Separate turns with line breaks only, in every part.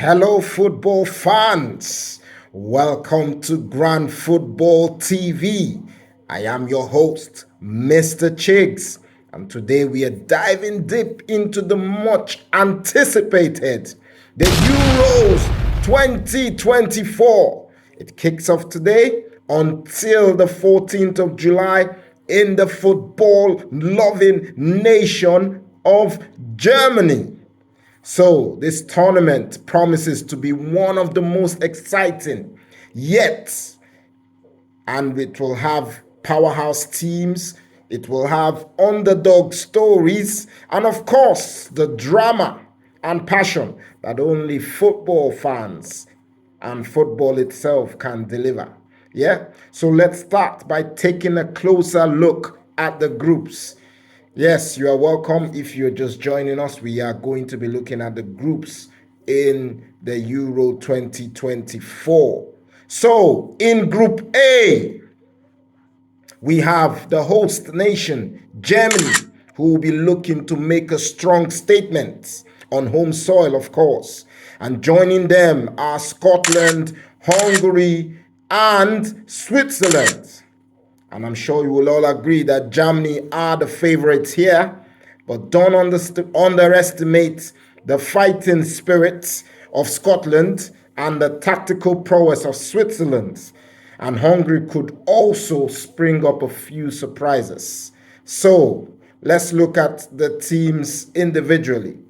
Hello, football fans. Welcome to Grand Football TV. I am your host, Mr. Chigs, and today we are diving deep into the much anticipated the Euros 2024. It kicks off today until the 14th of July in the football-loving nation of Germany. So, this tournament promises to be one of the most exciting yet, and it will have powerhouse teams, it will have underdog stories, and of course, the drama and passion that only football fans and football itself can deliver. Yeah? So, let's start by taking a closer look at the groups. Yes, you are welcome. If you're just joining us, we are going to be looking at the groups in the Euro 2024. So, in Group A, we have the host nation, Germany, who will be looking to make a strong statement on home soil, of course. And joining them are Scotland, Hungary, and Switzerland. And I'm sure you will all agree that Germany are the favorites here. But don't underestimate the fighting spirit of Scotland and the tactical prowess of Switzerland. And Hungary could also spring up a few surprises. So let's look at the teams individually.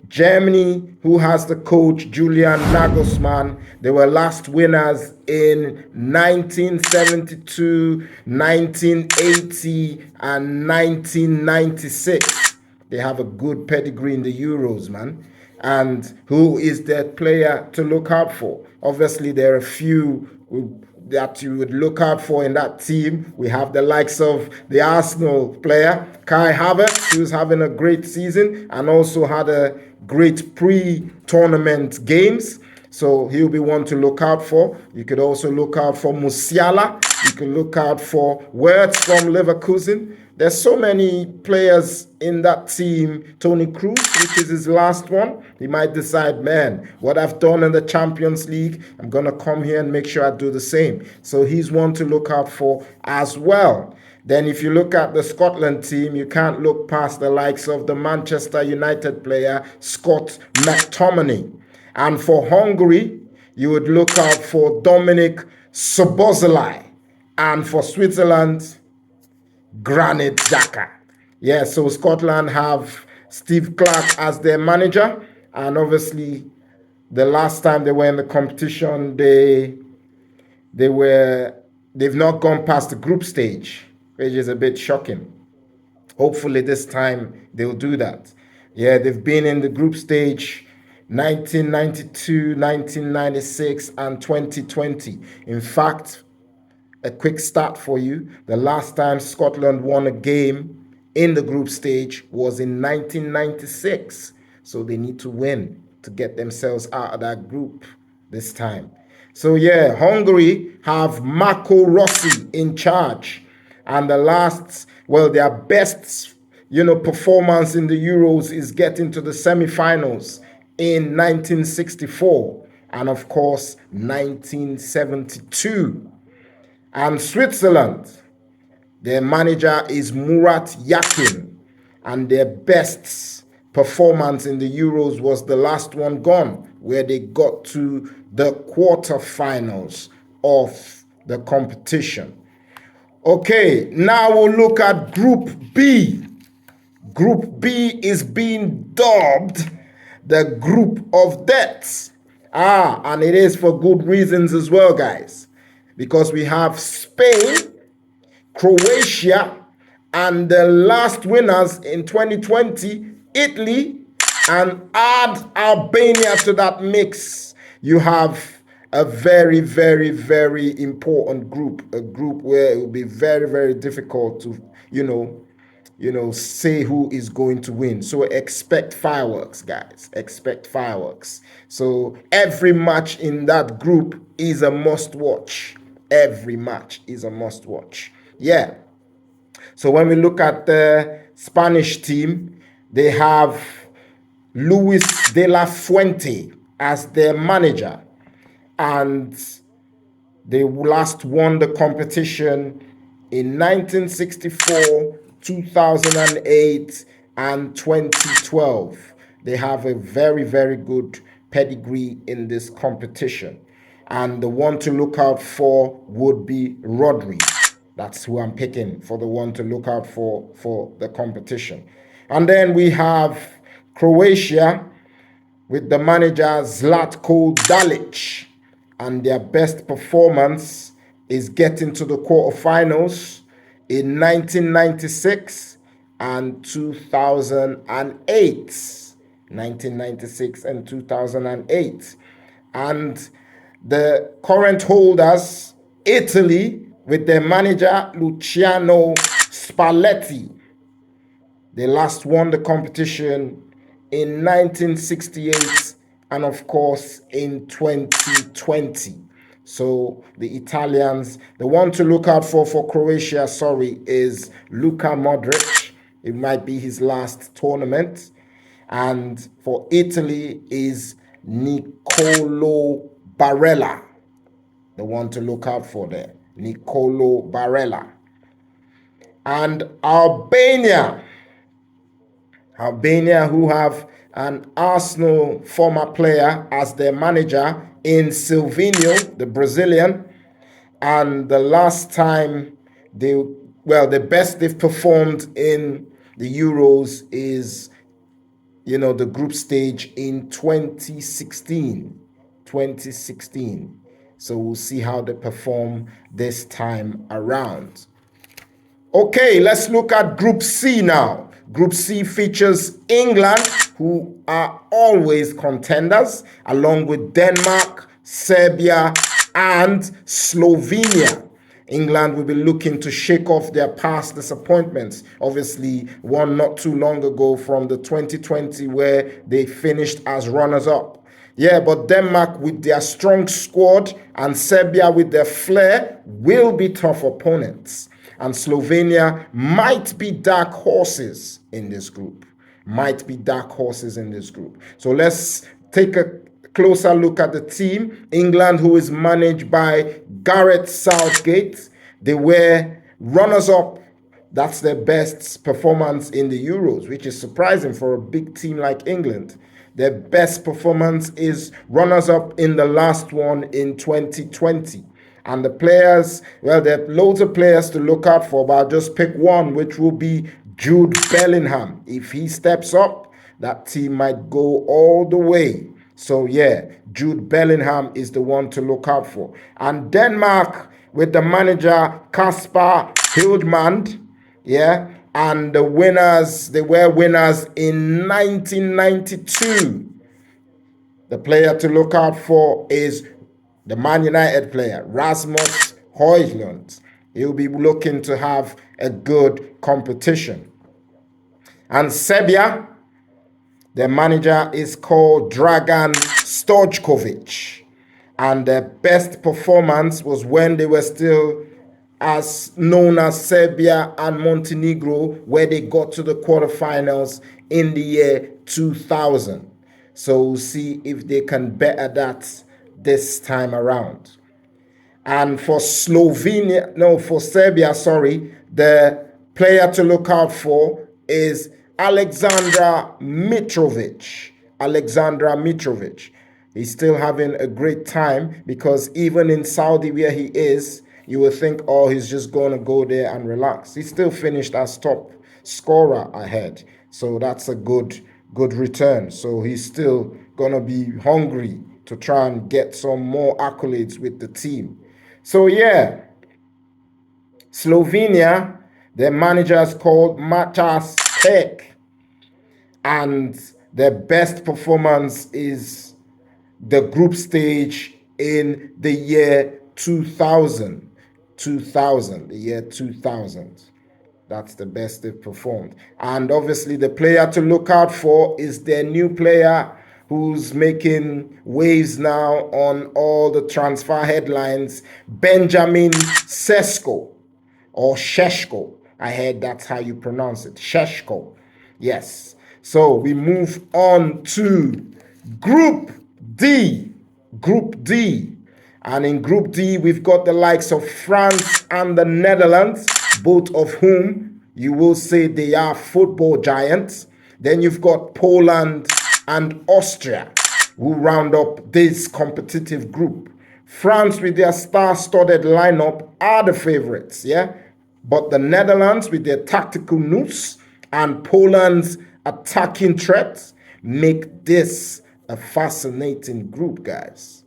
Germany, who has the coach Julian Nagelsmann, they were last winners in 1972, 1980, and 1996. They have a good pedigree in the Euros, man. And who is their player to look out for? Obviously, there are a few that you would look out for in that team. We have the likes of the Arsenal player, Kai Havertz, who's having a great season and also had a great pre-tournament games. So he'll be one to look out for. You could also look out for Musiala. You can look out for Wirtz from Leverkusen. There's so many players in that team. Toni Kroos, which is his last one, he might decide, man, what I've done in the Champions League, I'm going to come here and make sure I do the same. So he's one to look out for as well. Then if you look at the Scotland team, you can't look past the likes of the Manchester United player, Scott McTominay. And for Hungary, you would look out for Dominic Szoboszlai. And for Switzerland, Granit Xhaka. Yeah, so Scotland have Steve Clarke as their manager, and obviously the last time they were in the competition, they've not gone past the group stage, which is a bit shocking. Hopefully this time they'll do that. Yeah, they've been in the group stage 1992, 1996, and 2020. In fact, a quick start for you. The last time Scotland won a game in the group stage was in 1996. So they need to win to get themselves out of that group this time. So yeah, Hungary have Marco Rossi in charge. And their best, performance in the Euros is getting to the semi-finals in 1964 and of course 1972. And Switzerland, their manager is Murat Yakin, and their best performance in the Euros was the last one gone, where they got to the quarterfinals of the competition. Okay, now we'll look at Group B. Group B is being dubbed the Group of Death. And it is for good reasons as well, guys. Because we have Spain, Croatia, and the last winners in 2020, Italy, and add Albania to that mix. You have a very, very, very important group, a group where it will be very, very difficult to, say who is going to win. So expect fireworks, guys. Expect fireworks. So every match in that group is a must watch. Every match is a must watch. Yeah. So when we look at the Spanish team, they have Luis de la Fuente as their manager, and they last won the competition in 1964, 2008, and 2012. They have a very, very good pedigree in this competition. And the one to look out for would be Rodri. That's who I'm picking for the one to look out for the competition. And then we have Croatia with the manager Zlatko Dalic, and their best performance is getting to the quarterfinals in 1996 and 2008. 1996 and 2008. And the current holders, Italy, with their manager Luciano Spalletti. They last won the competition in 1968 and, of course, in 2020. So the Italians, the one to look out for Croatia, is Luka Modric. It might be his last tournament. And for Italy is Nicolo Barella, the one to look out for there. Nicolo Barella. And Albania, who have an Arsenal former player as their manager in Silvinho, the Brazilian. And the last time the best they've performed in the Euros is, the group stage in 2016. So we'll see how they perform this time around. Okay, let's look at Group C now. Group C features England, who are always contenders, along with Denmark, Serbia, and Slovenia. England will be looking to shake off their past disappointments. Obviously, one not too long ago from the 2020 where they finished as runners-up. Yeah, but Denmark with their strong squad and Serbia with their flair will be tough opponents. And Slovenia might be dark horses in this group. So let's take a closer look at the team. England, who is managed by Gareth Southgate. They were runners-up. That's their best performance in the Euros, which is surprising for a big team like England. Their best performance is runners-up in the last one in 2020. And the players, there are loads of players to look out for, but I'll just pick one, which will be Jude Bellingham. If he steps up, that team might go all the way. So yeah, Jude Bellingham is the one to look out for. And Denmark with the manager Kasper Hildmand, and the winners, they were winners in 1992. The player to look out for is the Man United player, Rasmus Højlund. He'll be looking to have a good competition. And Serbia, their manager is called Dragan Stojkovic. And their best performance was when they were still as known as Serbia and Montenegro, where they got to the quarterfinals in the year 2000. So we'll see if they can better that this time around. And for Serbia, the player to look out for is Alexandra Mitrovic. He's still having a great time because even in Saudi where he is, you would think, he's just going to go there and relax. He still finished as top scorer ahead. So that's a good return. So he's still going to be hungry to try and get some more accolades with the team. So yeah, Slovenia, their manager is called Matas Pek. And their best performance is the group stage in the year 2000. The year 2000. That's the best they've performed. And obviously the player to look out for is their new player who's making waves now on all the transfer headlines, Benjamin Sesko, or Šeško. I heard that's how you pronounce it, Šeško. Yes. So we move on to Group D, Group D. And in Group D, we've got the likes of France and the Netherlands, both of whom you will say they are football giants. Then you've got Poland and Austria, who round up this competitive group. France, with their star-studded lineup, are the favorites, yeah? But the Netherlands, with their tactical nous, and Poland's attacking threats, make this a fascinating group, guys.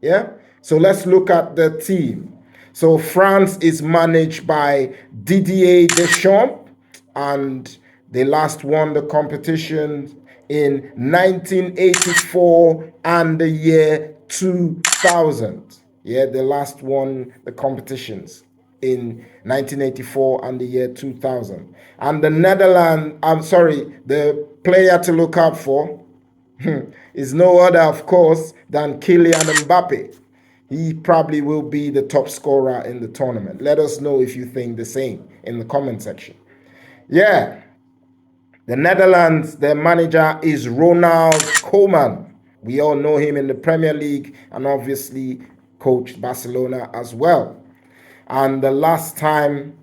Yeah? So let's look at the team. So France is managed by Didier Deschamps, and they last won the competition in 1984 and the year 2000. Yeah, they last won the competitions in 1984 and the year 2000. And the the player to look out for is no other, of course, than Kylian Mbappe. He probably will be the top scorer in the tournament. Let us know if you think the same in the comment section. Yeah, the Netherlands, their manager is Ronald Koeman. We all know him in the Premier League and obviously coached Barcelona as well. And the last time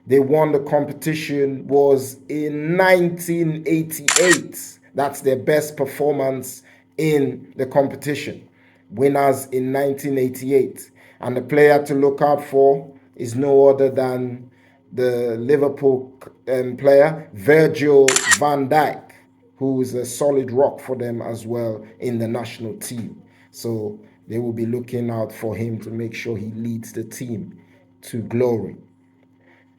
they won the competition was in 1988. That's their best performance in the competition. Winners in 1988. And the player to look out for is no other than the Liverpool player, Virgil van Dijk, who is a solid rock for them as well in the national team. So they will be looking out for him to make sure he leads the team to glory.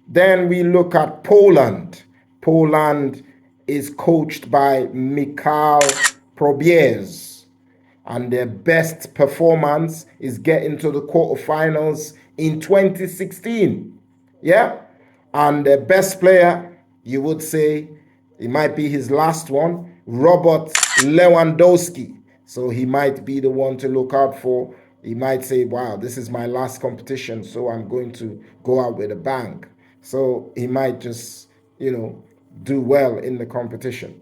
Then we look at Poland. Poland is coached by Michał Probierz, and their best performance is getting to the quarterfinals in 2016. Yeah? And the best player, you would say, it might be his last one, Robert Lewandowski. So he might be the one to look out for. He might say, wow, this is my last competition, so I'm going to go out with a bang. So he might just, do well in the competition.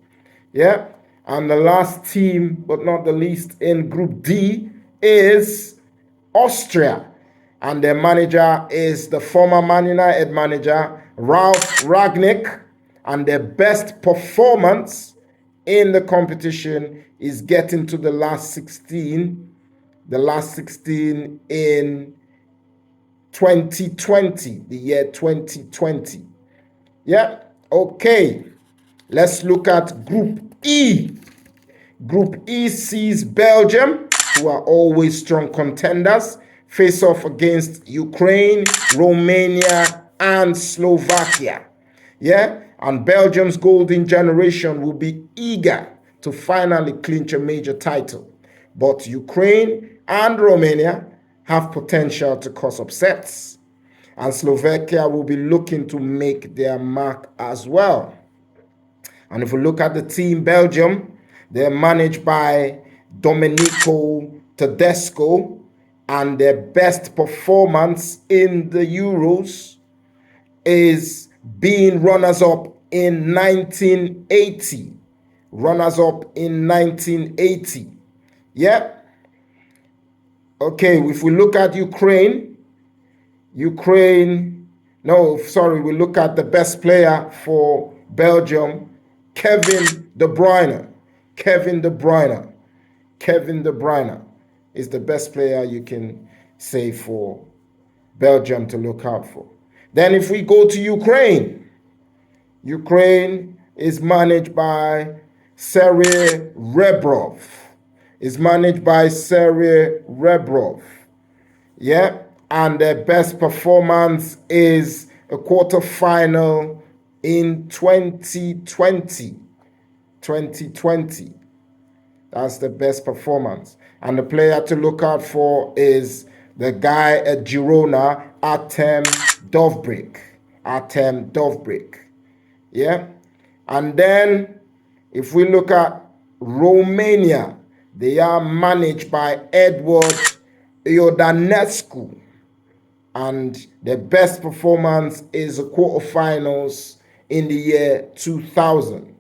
Yeah. And the last team, but not the least, in Group D is Austria. And their manager is the former Man United manager, Ralf Rangnick. And their best performance in the competition is getting to the last 16. The last 16 in 2020, the year 2020. Yeah, okay. Let's look at Group E. Group E sees Belgium, who are always strong contenders, face off against Ukraine, Romania, and Slovakia. Yeah, and Belgium's golden generation will be eager to finally clinch a major title. But Ukraine and Romania have potential to cause upsets. And Slovakia will be looking to make their mark as well. And if we look at the team, Belgium, they're managed by Domenico Tedesco, and their best performance in the Euros is being runners-up in 1980. Runners-up in 1980. Yeah. Okay, if we look at Ukraine, we look at the best player for Belgium, Kevin De Bruyne. Kevin De Bruyne is the best player you can say for Belgium to look out for. Then if we go to Ukraine is managed by Sergei Rebrov. Yeah, and their best performance is a quarterfinal in 2020. That's the best performance. And the player to look out for is the guy at Girona, Artem Dovbyk. Yeah. And then if we look at Romania, they are managed by Edward Iordanescu. And their best performance is the quarterfinals in the year 2000.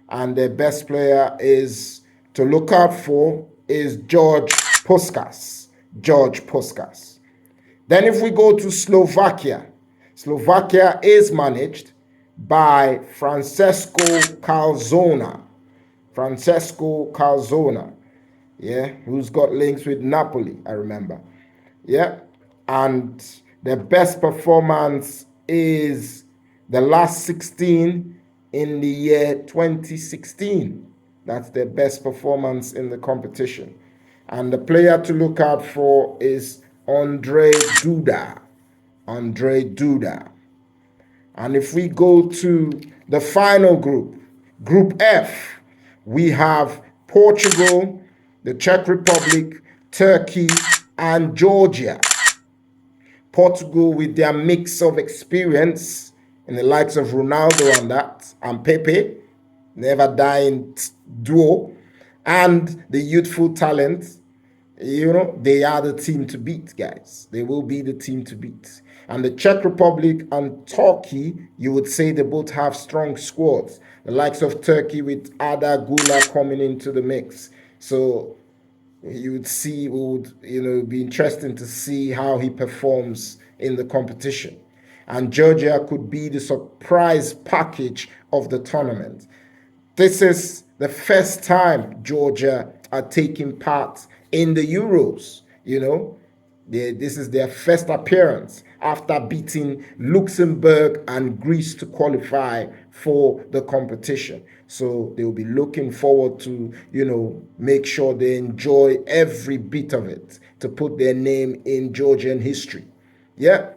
and their best player is to look out for is George Puskas. George Puskas. Then if we go to Slovakia, Slovakia is managed by Francesco Calzona. Francesco Calzona, yeah, who's got links with Napoli, I remember. Yeah, and the best performance is the last 16 in the year 2016. That's their best performance in the competition. And the player to look out for is Andre Duda. Andre Duda. And if we go to the final group, Group F, we have Portugal, the Czech Republic, Turkey, and Georgia. Portugal with their mix of experience in the likes of Ronaldo and Pepe, never dying duo, and the youthful talent. They are the team to beat, guys. They will be the team to beat. And the Czech Republic and Turkey, you would say they both have strong squads. The likes of Turkey with Arda Güler coming into the mix. So you would see, be interesting to see how he performs in the competition. And Georgia could be the surprise package of the tournament. This is the first time Georgia are taking part in the Euros. This is their first appearance after beating Luxembourg and Greece to qualify for the competition. So they will be looking forward to, make sure they enjoy every bit of it to put their name in Georgian history. Yeah.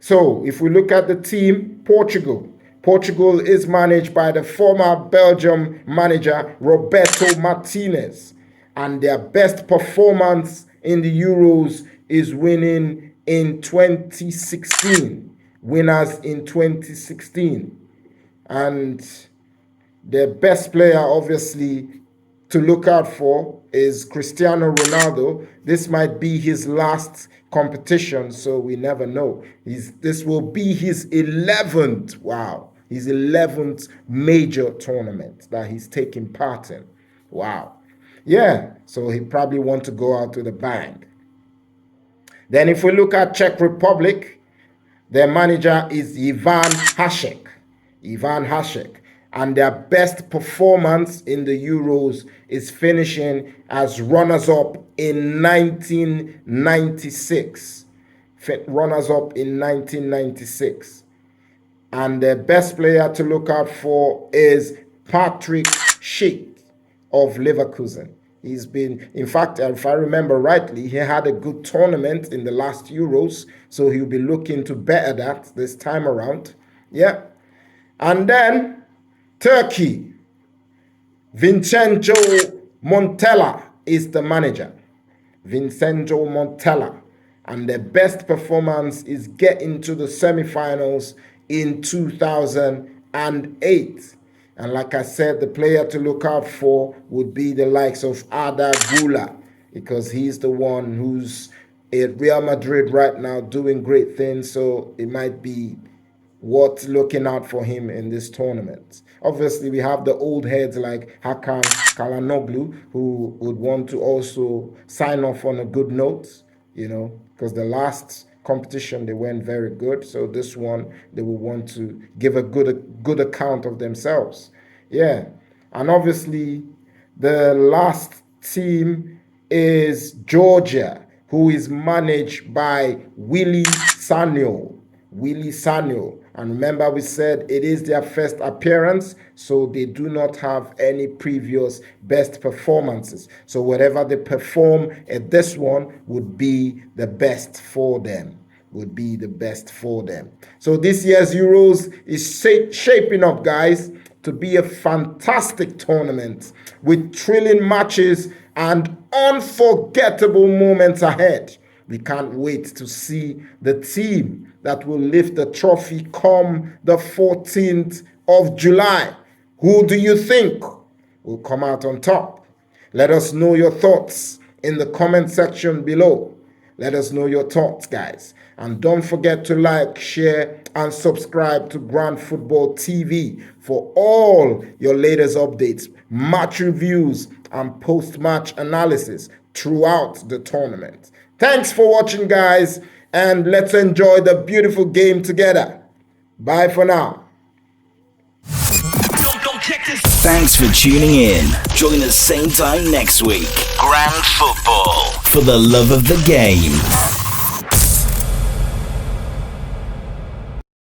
So if we look at the team, Portugal is managed by the former Belgium manager Roberto Martinez, and their best performance in the Euros is winning in 2016. Winners in 2016. And their best player, obviously, to look out for is Cristiano Ronaldo. This might be his last competition, so we never know. This will be his 11th, his 11th major tournament that he's taking part in. Wow. Yeah, so he probably want to go out with a bang. Then if we look at Czech Republic, their manager is Ivan Hasek. And their best performance in the Euros is finishing as runners-up in 1996. And their best player to look out for is Patrick Schick of Leverkusen. He's been, in fact, if I remember rightly, he had a good tournament in the last Euros, so he'll be looking to better that this time around. Yeah. And then Turkey, Vincenzo Montella is the manager. Vincenzo Montella. And their best performance is getting to the semifinals in 2008. And like I said, the player to look out for would be the likes of Arda Güler, because he's the one who's at Real Madrid right now doing great things. So it might be worth looking out for him in this tournament. Obviously, we have the old heads like Hakan Çalhanoğlu, who would want to also sign off on a good note, because the last competition they went very good. So this one, they will want to give a good account of themselves. Yeah. And obviously, the last team is Georgia, who is managed by Willy Sagnol. And remember, we said it is their first appearance, so they do not have any previous best performances. So whatever they perform at this one would be the best for them. So this year's Euros is shaping up, guys, to be a fantastic tournament with thrilling matches and unforgettable moments ahead. We can't wait to see the team that will lift the trophy come the 14th of July. Who do you think will come out on top? Let us know your thoughts in the comment section below. Let us know your thoughts, guys. And don't forget to like, share, and subscribe to Grand Football TV for all your latest updates, match reviews, and post-match analysis throughout the tournament. Thanks for watching, guys, and let's enjoy the beautiful game together. Bye for now.
Thanks for tuning in. Join us same time next week. Grand Football, for the love of the game.